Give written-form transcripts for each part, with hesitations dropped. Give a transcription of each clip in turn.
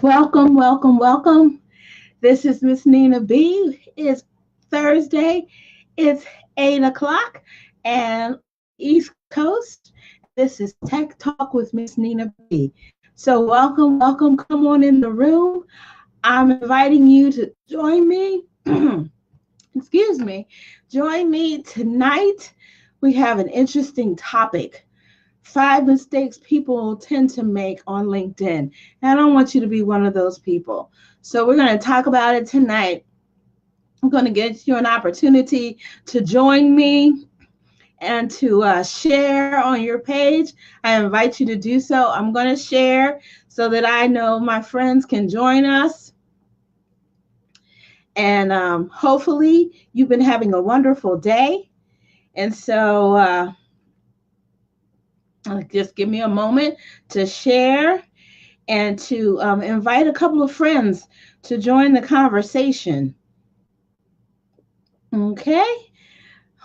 Welcome, welcome, welcome. This is Miss Nina B. It's Thursday. It's 8 o'clock and on the East Coast. And this is Tech Talk with Miss Nina B. So welcome, welcome. Come on in the room. I'm inviting you to join me. Excuse me. Join me tonight. We have an interesting topic. Five mistakes people tend to make on LinkedIn. And I don't want you to be one of those people. So we're going to talk about it tonight. I'm going to get you an opportunity to join me and to share on your page. I invite you to do so. I'm going to share so that I know my friends can join us. And hopefully you've been having a wonderful day. And so just give me a moment to share and to invite a couple of friends to join the conversation. Okay.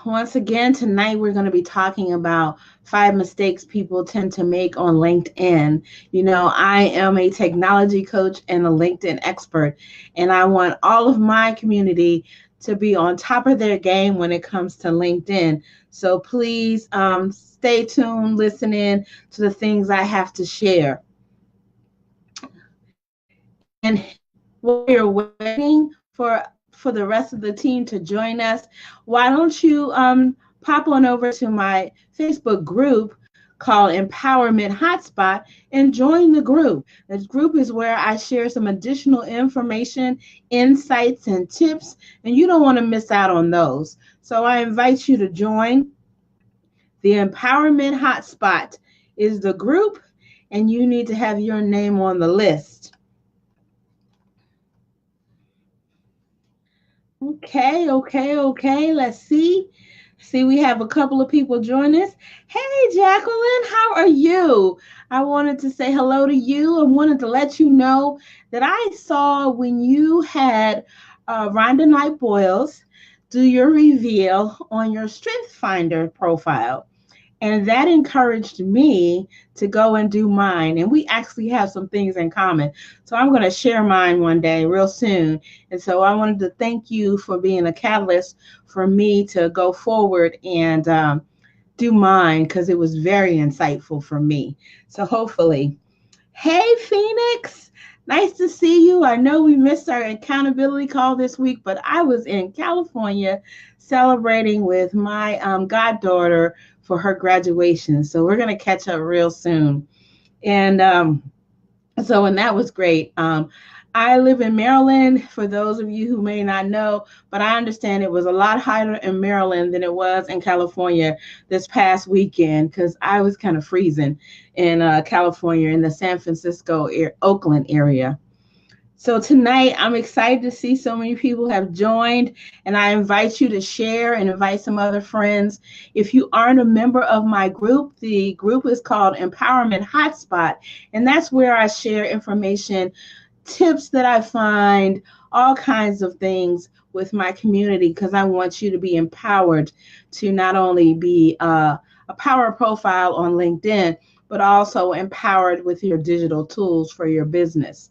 Once again, tonight we're going to be talking about five mistakes people tend to make on LinkedIn. You know, I am a technology coach and a LinkedIn expert, and I want all of my community to be on top of their game when it comes to LinkedIn. So please stay tuned, listen in to the things I have to share. And while you're waiting for the rest of the team to join us, why don't you pop on over to my Facebook group called Empowerment Hotspot and join the group. This group is where I share some additional information, insights, and tips, and you don't want to miss out on those. So I invite you to join. The Empowerment Hotspot is the group, and you need to have your name on the list. Okay. Let's see. See, we have a couple of people join us. Hey, Jacqueline, how are you? I wanted to say hello to you and wanted to let you know that I saw when you had Rhonda Knight Boyles do your reveal on your Strength Finder profile. And that encouraged me to go and do mine. And we actually have some things in common. So I'm going to share mine one day real soon. And so I wanted to thank you for being a catalyst for me to go forward and do mine because it was very insightful for me. So hopefully, hey, Phoenix. Nice to see you. I know we missed our accountability call this week, but I was in California celebrating with my goddaughter for her graduation. So we're going to catch up real soon. And and that was great. I live in Maryland, for those of you who may not know, but I understand it was a lot hotter in Maryland than it was in California this past weekend because I was kind of freezing in California in the San Francisco, Oakland area. So tonight, I'm excited to see so many people have joined, and I invite you to share and invite some other friends. If you aren't a member of my group, the group is called Empowerment Hotspot, and that's where I share information, tips that I find, all kinds of things with my community because I want you to be empowered to not only be a power profile on LinkedIn, but also empowered with your digital tools for your business.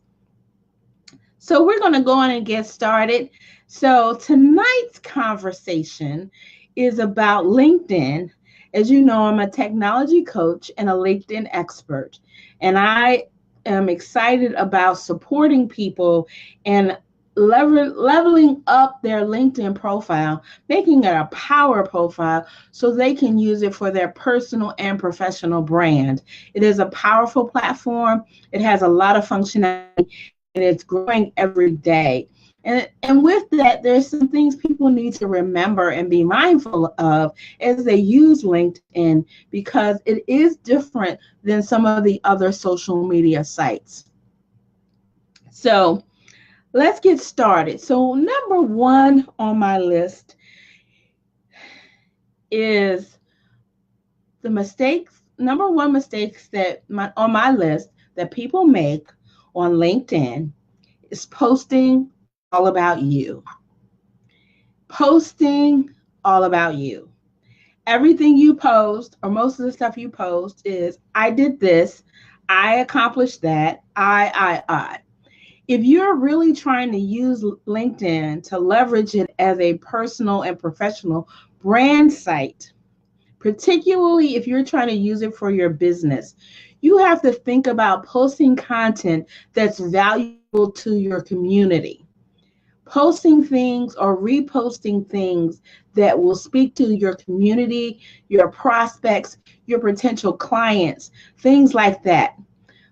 So we're going to go on and get started. So tonight's conversation is about LinkedIn. As you know, I'm a technology coach and a LinkedIn expert, and I am excited about supporting people and leveling up their LinkedIn profile, making it a power profile so they can use it for their personal and professional brand. It is a powerful platform. It has a lot of functionality, and it's growing every day. And with that, there's some things people need to remember and be mindful of as they use LinkedIn because it is different than some of the other social media sites. So let's get started. So number one on my list is the number one mistakes on my list that people make on LinkedIn is posting all about you. Posting all about you. Everything you post, or most of the stuff you post, is I did this, I accomplished that, I. If you're really trying to use LinkedIn to leverage it as a personal and professional brand site, particularly if you're trying to use it for your business, you have to think about posting content that's valuable to your community. Posting things or reposting things that will speak to your community, your prospects, your potential clients, things like that.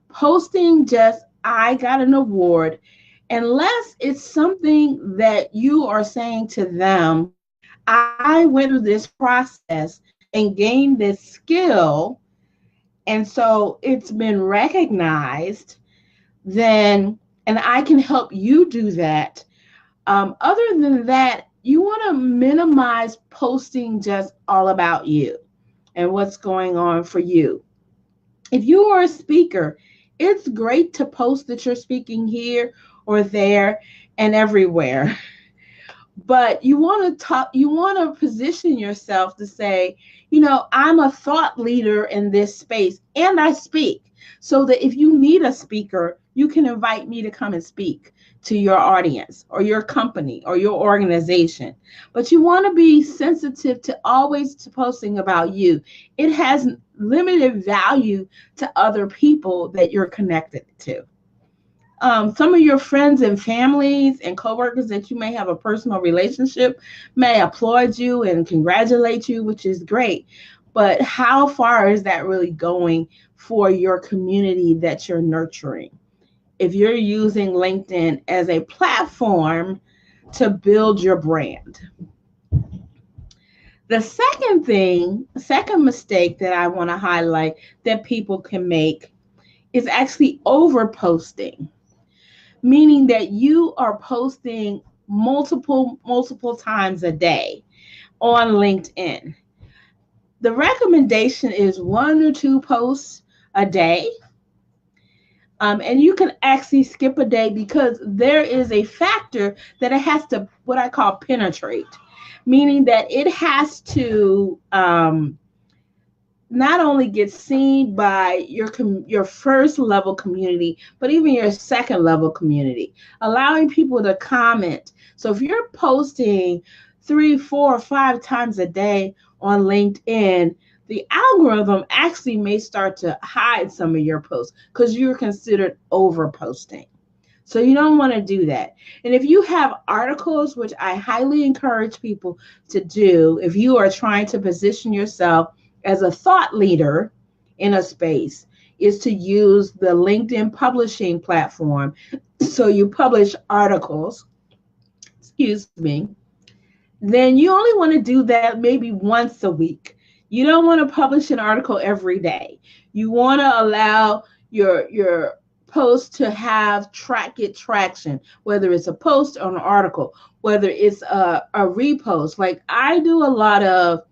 Posting just, I got an award, unless it's something that you are saying to them, I went through this process and gained this skill, and so it's been recognized, then, and I can help you do that. Other than that, you want to minimize posting just all about you and what's going on for you. If you are a speaker, it's great to post that you're speaking here or there and everywhere. But you want to position yourself to say, I'm a thought leader in this space and I speak, so that if you need a speaker, you can invite me to come and speak to your audience or your company or your organization. But you want to be sensitive to always to posting about you. It has limited value to other people that you're connected to. Some of your friends and families and coworkers that you may have a personal relationship may applaud you and congratulate you, which is great. But how far is that really going for your community that you're nurturing? If you're using LinkedIn as a platform to build your brand. The second mistake that I want to highlight that people can make is actually over posting, meaning that you are posting multiple times a day on LinkedIn. The recommendation is 1 or 2 posts a day. And you can actually skip a day because there is a factor that it has to, what I call, penetrate, meaning that it has to not only get seen by your first level community, but even your second level community, allowing people to comment. So if you're posting 3, 4, 5 times a day on LinkedIn, the algorithm actually may start to hide some of your posts because you're considered over posting. So you don't want to do that. And if you have articles, which I highly encourage people to do, if you are trying to position yourself as a thought leader in a space, is to use the LinkedIn publishing platform. So you publish articles, then you only want to do that maybe once a week. You don't want to publish an article every day. You want to allow your post to get traction, whether it's a post or an article, whether it's a repost. Like I do a lot of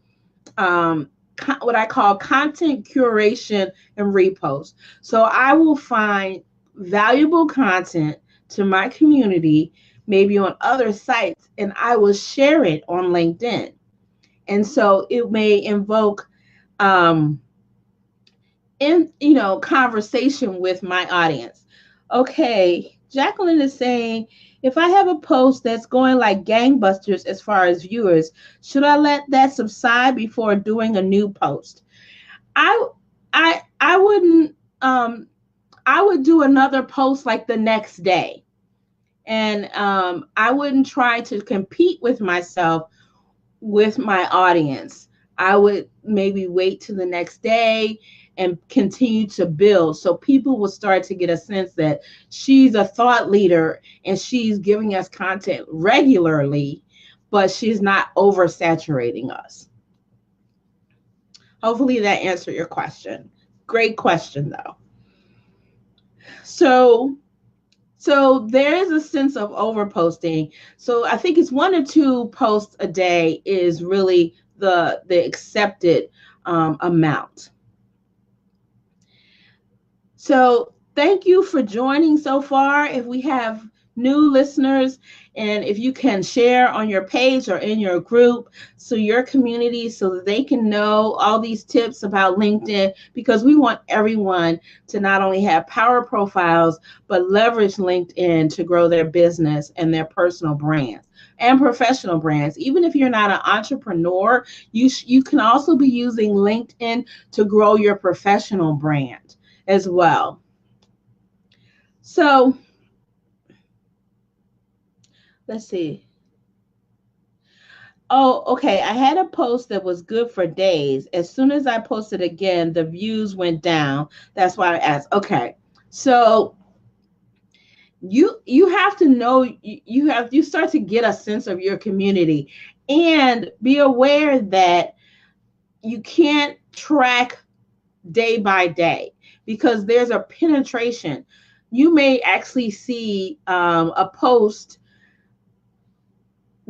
what I call content curation and repost. So I will find valuable content to my community, maybe on other sites, and I will share it on LinkedIn. And so it may invoke conversation with my audience. Okay, Jacqueline is saying, if I have a post that's going like gangbusters as far as viewers, should I let that subside before doing a new post? I wouldn't. I would do another post like the next day, and I wouldn't try to compete with myself with my audience. I would maybe wait till the next day and continue to build, so people will start to get a sense that she's a thought leader and she's giving us content regularly, but she's not oversaturating us. Hopefully that answered your question. Great question though. So there is a sense of overposting. So I think it's 1 or 2 posts a day is really the accepted amount. So thank you for joining so far. If we have new listeners, and if you can share on your page or in your group so your community so that they can know all these tips about LinkedIn, because we want everyone to not only have power profiles but leverage LinkedIn to grow their business and their personal brands and professional brands. Even if you're not an entrepreneur, you can also be using LinkedIn to grow your professional brand as well. So let's see. Oh, okay. I had a post that was good for days. As soon as I posted again, the views went down. That's why I asked. Okay. So you have to know, you start to get a sense of your community and be aware that you can't track day by day because there's a penetration. You may actually see a post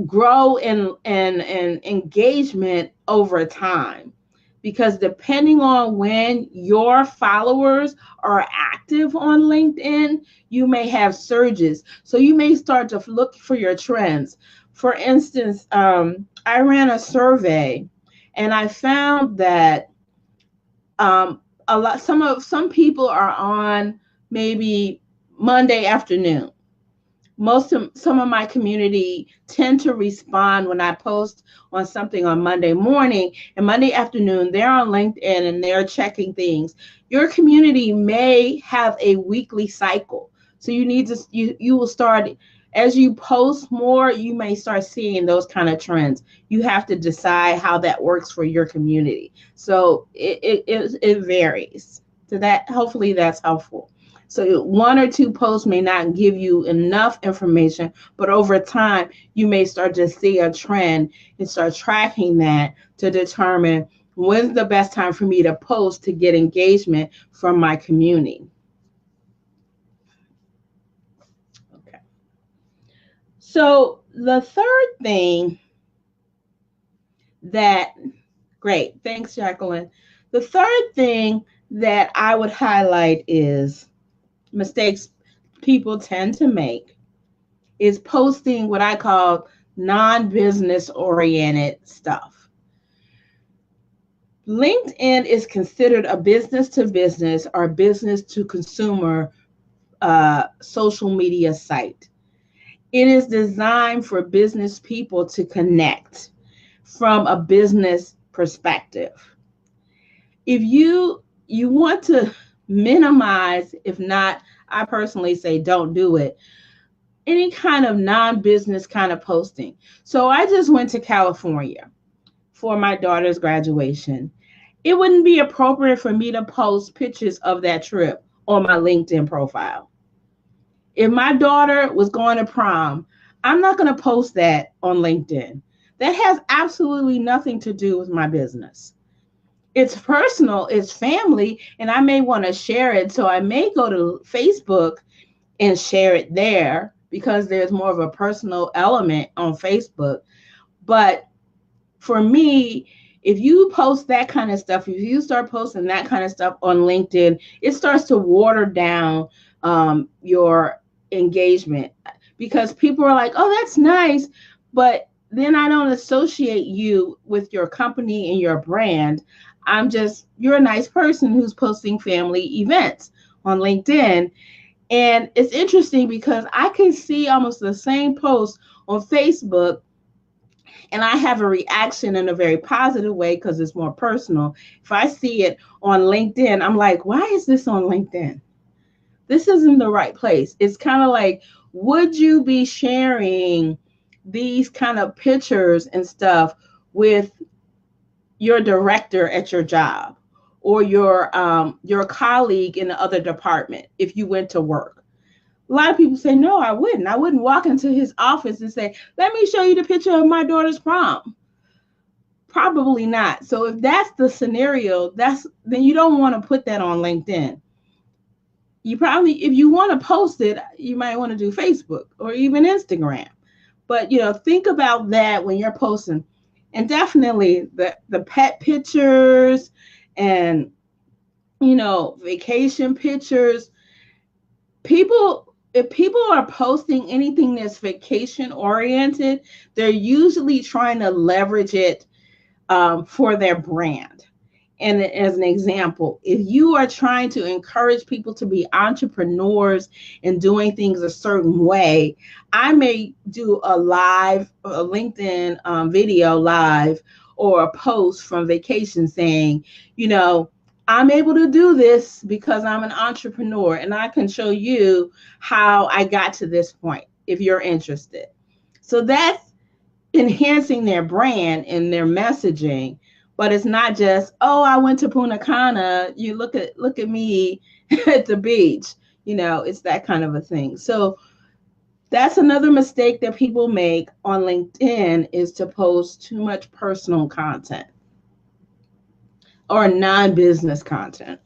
grow in engagement over time, because depending on when your followers are active on LinkedIn, you may have surges. So you may start to look for your trends. For instance, I ran a survey and I found that some people are on maybe Monday afternoon. Some of my community tend to respond when I post on something on Monday morning, and Monday afternoon they're on LinkedIn and they're checking things. Your community may have a weekly cycle, so you need to you will start, as you post more, you may start seeing those kind of trends. You have to decide how that works for your community. So it varies. So that, hopefully that's helpful. So one or two posts may not give you enough information, but over time, you may start to see a trend and start tracking that to determine when's the best time for me to post to get engagement from my community. Okay. So the third thing that, great, thanks, Jacqueline. The third thing that I would highlight is mistakes people tend to make is posting what I call non-business oriented stuff. LinkedIn is considered a business to business or business to consumer social media site. It is designed for business people to connect from a business perspective. If you want to minimize, if not, I personally say don't do it, any kind of non-business kind of posting. So I just went to California for my daughter's graduation. It wouldn't be appropriate for me to post pictures of that trip on my LinkedIn profile. If my daughter was going to prom, I'm not going to post that on LinkedIn. That has absolutely nothing to do with my business. It's personal, it's family, and I may want to share it. So I may go to Facebook and share it there because there's more of a personal element on Facebook. But for me, if you post that kind of stuff, if you start posting that kind of stuff on LinkedIn, it starts to water down your engagement, because people are like, oh, that's nice, but then I don't associate you with your company and your brand. You're a nice person who's posting family events on LinkedIn. And it's interesting because I can see almost the same post on Facebook and I have a reaction in a very positive way because it's more personal. If I see it on LinkedIn, I'm like, why is this on LinkedIn? This isn't the right place. It's kind of like, would you be sharing these kind of pictures and stuff with your director at your job or your colleague in the other department if you went to work? A lot of people say, no, I wouldn't. I wouldn't walk into his office and say, let me show you the picture of my daughter's prom. Probably not. So if that's the scenario, then you don't want to put that on LinkedIn. You probably, if you want to post it, you might want to do Facebook or even Instagram. But, think about that when you're posting. And definitely the pet pictures and, vacation pictures. People if people are posting anything that's vacation oriented, they're usually trying to leverage it for their brand. And as an example, if you are trying to encourage people to be entrepreneurs and doing things a certain way, I may do a LinkedIn video live or a post from vacation saying, you know, I'm able to do this because I'm an entrepreneur and I can show you how I got to this point if you're interested. So that's enhancing their brand and their messaging, but it's not just, oh, I went to Punta Cana, you look at me at the beach. It's that kind of a thing. So that's another mistake that people make on LinkedIn, is to post too much personal content or non-business content.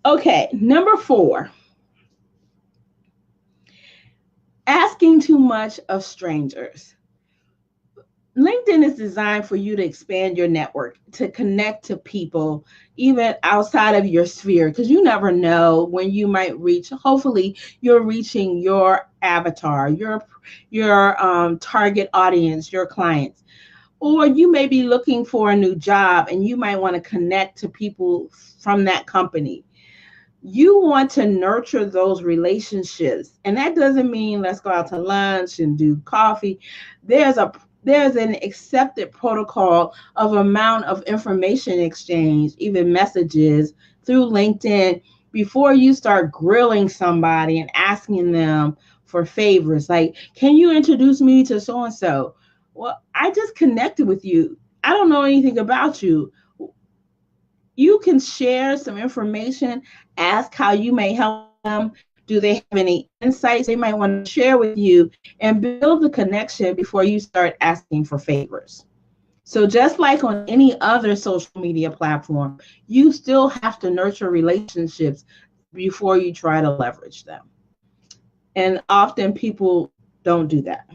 Okay, number 4, asking too much of strangers. LinkedIn is designed for you to expand your network, to connect to people even outside of your sphere, because you never know when you might reach. Hopefully, you're reaching your avatar, your target audience, your clients, or you may be looking for a new job and you might want to connect to people from that company. You want to nurture those relationships, and that doesn't mean let's go out to lunch and do coffee. There's an accepted protocol of amount of information exchange, even messages through LinkedIn, before you start grilling somebody and asking them for favors. Like, can you introduce me to so and so? Well, I just connected with you. I don't know anything about you. You can share some information, ask how you may help them. Do they have any insights they might want to share with you, and build the connection before you start asking for favors. So just like on any other social media platform, you still have to nurture relationships before you try to leverage them. And often people don't do that.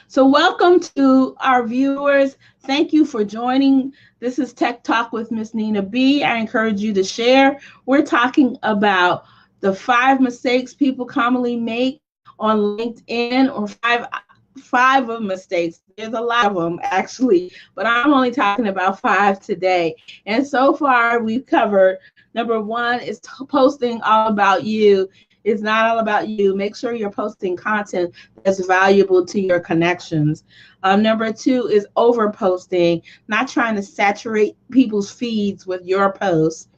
So welcome to our viewers. Thank you for joining. This is Tech Talk with Miss Nina B. I encourage you to share. We're talking about the 5 mistakes people commonly make on LinkedIn, or five of mistakes. There's a lot of them actually, but I'm only talking about 5 today. And so far we've covered, number 1 is posting all about you. It's not all about you. Make sure you're posting content that's valuable to your connections. Number 2 is over posting, not trying to saturate people's feeds with your posts.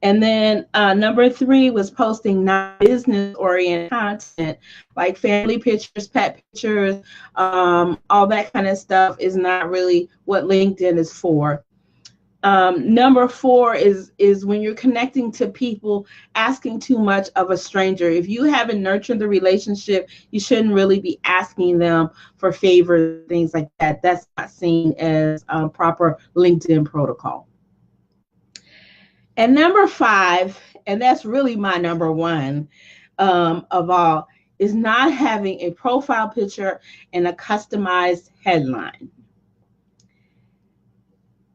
And then number 3 was posting non-business oriented content, like family pictures, pet pictures, all that kind of stuff is not really what LinkedIn is for. Number 4 is when you're connecting to people, asking too much of a stranger. If you haven't nurtured the relationship, you shouldn't really be asking them for favors, things like that. That's not seen as proper LinkedIn protocol. And number 5, and that's really my number 1 of all, is not having a profile picture and a customized headline.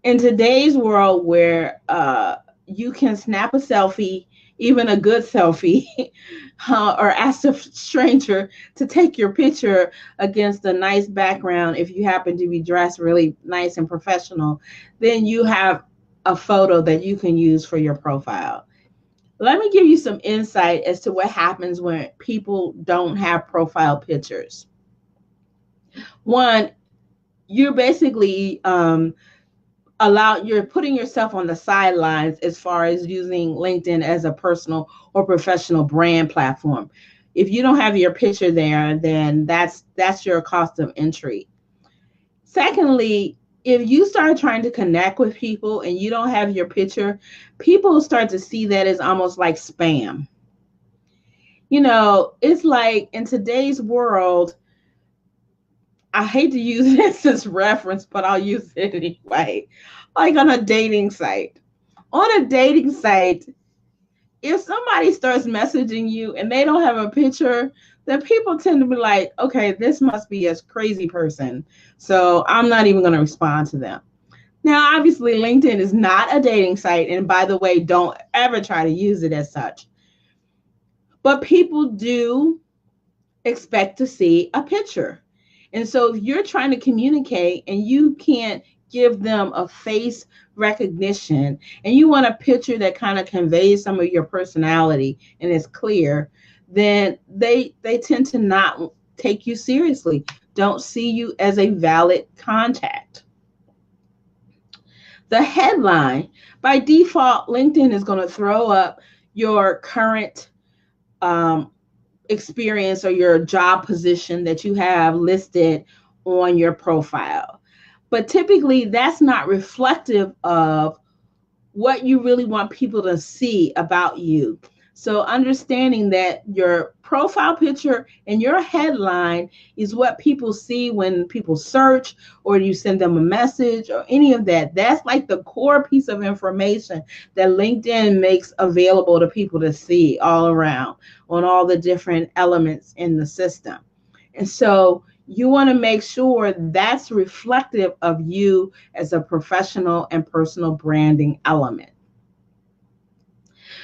In today's world where you can snap a selfie, even a good selfie, or ask a stranger to take your picture against a nice background, if you happen to be dressed really nice and professional, then you have a photo that you can use for your profile. Let me give you some insight as to what happens when people don't have profile pictures. 1, you're basically you're putting yourself on the sidelines as far as using LinkedIn as a personal or professional brand platform. If you don't have your picture there, then that's your cost of entry. Secondly, if you start trying to connect with people and you don't have your picture, people start to see that as almost like spam. It's like in today's world, I hate to use this as reference, but I'll use it anyway. Like on a dating site. On a dating site, if somebody starts messaging you and they don't have a picture, then people tend to be like, okay, this must be a crazy person, so I'm not even going to respond to them. Now, obviously, LinkedIn is not a dating site, and by the way, don't ever try to use it as such. But people do expect to see a picture. And so if you're trying to communicate and you can't give them a face recognition and you want a picture that kind of conveys some of your personality and is clear, then they tend to not take you seriously, don't see you as a valid contact. The headline, by default, LinkedIn is going to throw up your current um, experience or your job position that you have listed on your profile. But typically, that's not reflective of what you really want people to see about you. So understanding that your profile picture and your headline is what people see when people search or you send them a message or any of that. That's like the core piece of information that LinkedIn makes available to people to see all around on all the different elements in the system. And so you want to make sure that's reflective of you as a professional and personal branding element.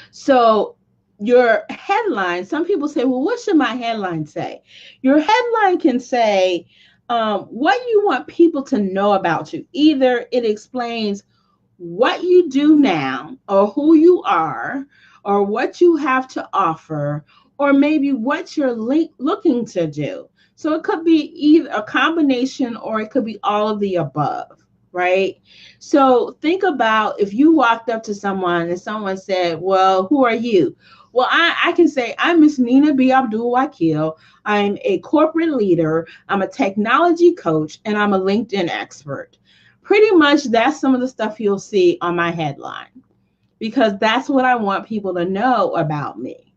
So your headline, some people say, well, what should my headline say? Your headline can say what you want people to know about you. Either it explains what you do now or who you are or what you have to offer or maybe what you're looking to do. So it could be either a combination or it could be all of the above, right? So think about if you walked up to someone and someone said, well, who are you? Well, I can say, I'm Miss Nina B. Abdul-Wakeel. I'm a corporate leader. I'm a technology coach, and I'm a LinkedIn expert. Pretty much that's some of the stuff you'll see on my headline because that's what I want people to know about me.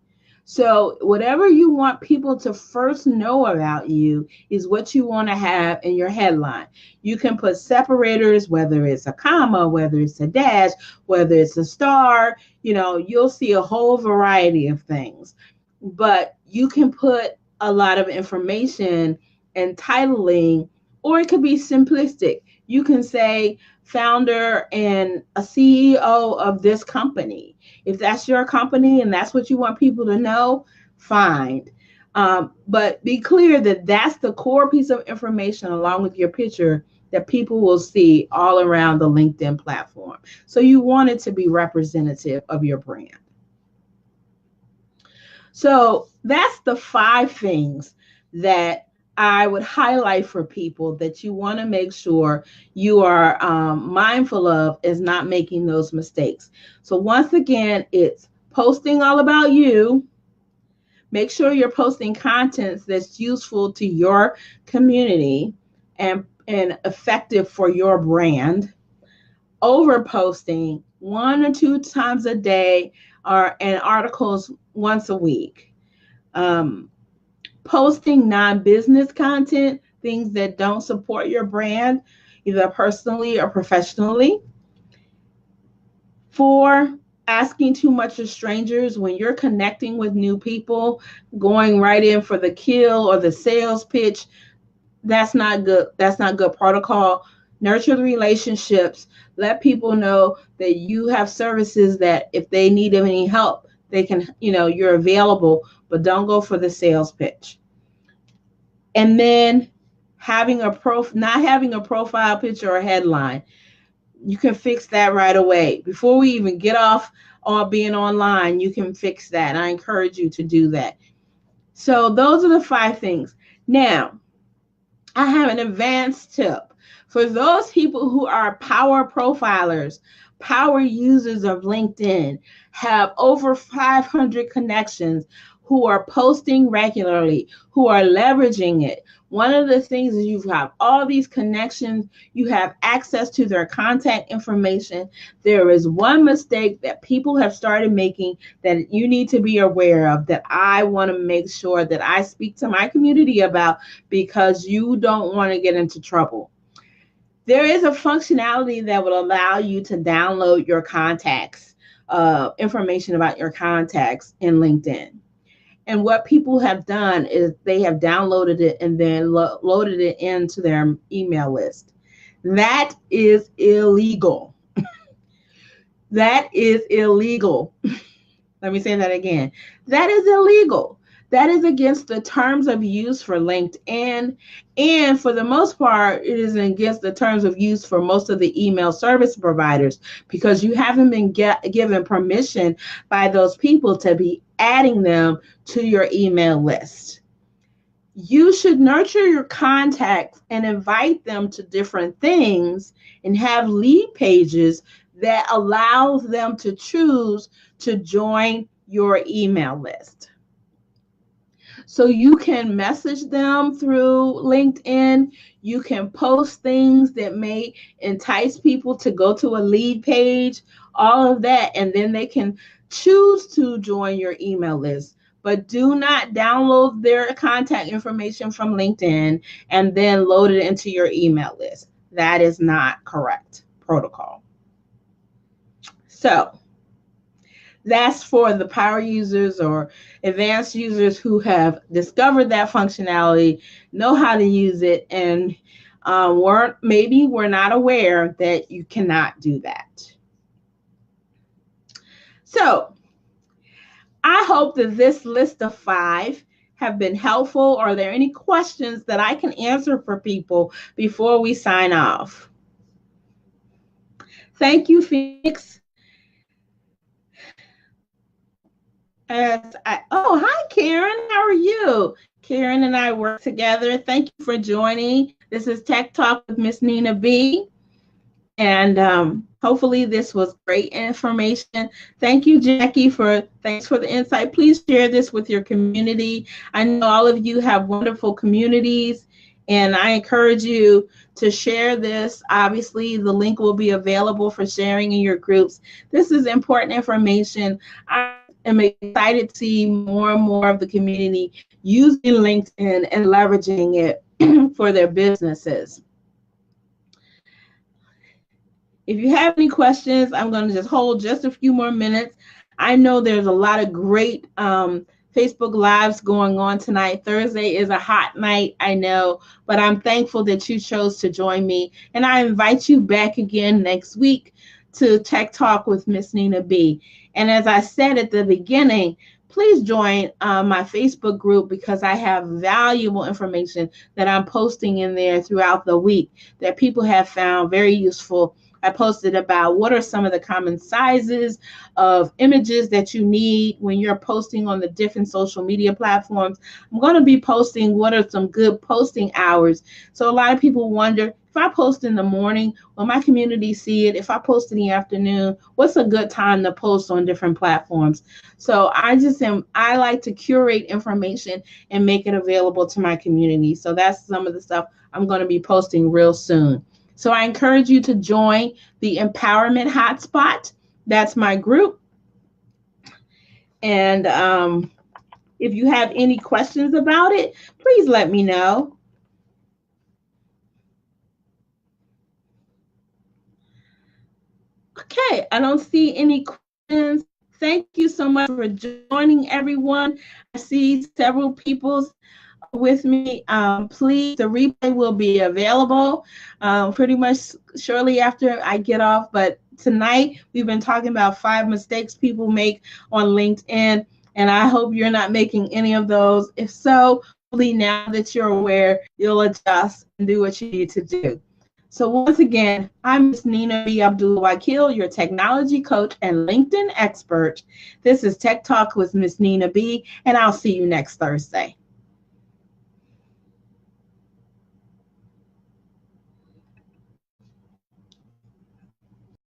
So whatever you want people to first know about you is what you want to have in your headline. You can put separators, whether it's a comma, whether it's a dash, whether it's a star, you'll see a whole variety of things. But you can put a lot of information and titling, or it could be simplistic. You can say founder and a CEO of this company. If that's your company and that's what you want people to know, fine. But be clear that that's the core piece of information along with your picture that people will see all around the LinkedIn platform. So you want it to be representative of your brand. So that's the 5 things that I would highlight for people that you want to make sure you are mindful of is not making those mistakes. So once again, it's posting all about you. Make sure you're posting content that's useful to your community and effective for your brand. Over posting 1 or 2 times a day and articles once a week. Posting non-business content, things that don't support your brand, either personally or professionally. 4, asking too much of strangers when you're connecting with new people, going right in for the kill or the sales pitch. That's not good. That's not good protocol. Nurture the relationships. Let people know that you have services that if they need any help, they can, you're available, but don't go for the sales pitch. And then not having a profile picture or headline. You can fix that right away. Before we even get off on being online, you can fix that. I encourage you to do that. So those are the 5 things. Now, I have an advanced tip. For those people who are power profilers, power users of LinkedIn, have over 500 connections, who are posting regularly, who are leveraging it. One of the things is you have all these connections, you have access to their contact information. There is one mistake that people have started making that you need to be aware of that I want to make sure that I speak to my community about because you don't want to get into trouble. There is a functionality that will allow you to download your contacts, information about your contacts in LinkedIn. And what people have done is they have downloaded it and then loaded it into their email list. That is illegal. That is illegal. Let me say that again. That is illegal. That is against the terms of use for LinkedIn. And for the most part, it is against the terms of use for most of the email service providers because you haven't been given permission by those people to be adding them to your email list. You should nurture your contacts and invite them to different things and have lead pages that allow them to choose to join your email list. So you can message them through LinkedIn. You can post things that may entice people to go to a lead page, all of that, and then they can choose to join your email list. But do not download their contact information from LinkedIn and then load it into your email list. That is not correct protocol. So that's for the power users or advanced users who have discovered that functionality, know how to use it, and were not aware that you cannot do that. So I hope that this list of 5 have been helpful. Are there any questions that I can answer for people before we sign off? Thank you, Phoenix. Oh, hi, Karen. How are you? Karen and I work together. Thank you for joining. This is Tech Talk with Miss Nina B. And hopefully this was great information. Thank you, Jackie, thanks for the insight. Please share this with your community. I know all of you have wonderful communities, and I encourage you to share this. Obviously, the link will be available for sharing in your groups. This is important information. I am excited to see more and more of the community using LinkedIn and leveraging it for their businesses. If you have any questions, I'm going to just hold just a few more minutes. I know there's a lot of great Facebook Lives going on tonight. Thursday is a hot night, I know, but I'm thankful that you chose to join me. And I invite you back again next week to Tech Talk with Miss Nina B. And as I said at the beginning, please join my Facebook group because I have valuable information that I'm posting in there throughout the week that people have found very useful. I posted about what are some of the common sizes of images that you need when you're posting on the different social media platforms. I'm going to be posting what are some good posting hours. So a lot of people wonder, if I post in the morning, will my community see it? If I post in the afternoon, what's a good time to post on different platforms? So I like to curate information and make it available to my community. So that's some of the stuff I'm going to be posting real soon. So I encourage you to join the Empowerment Hotspot. That's my group. And if you have any questions about it, please let me know. Okay, I don't see any questions. Thank you so much for joining, everyone. I see several people with me. Please, the replay will be available pretty much shortly after I get off. But tonight, we've been talking about 5 mistakes people make on LinkedIn, and I hope you're not making any of those. If so, hopefully now that you're aware, you'll adjust and do what you need to do. So once again, I'm Ms. Nina B. Abdul-Wakeel, your technology coach and LinkedIn expert. This is Tech Talk with Ms. Nina B, and I'll see you next Thursday.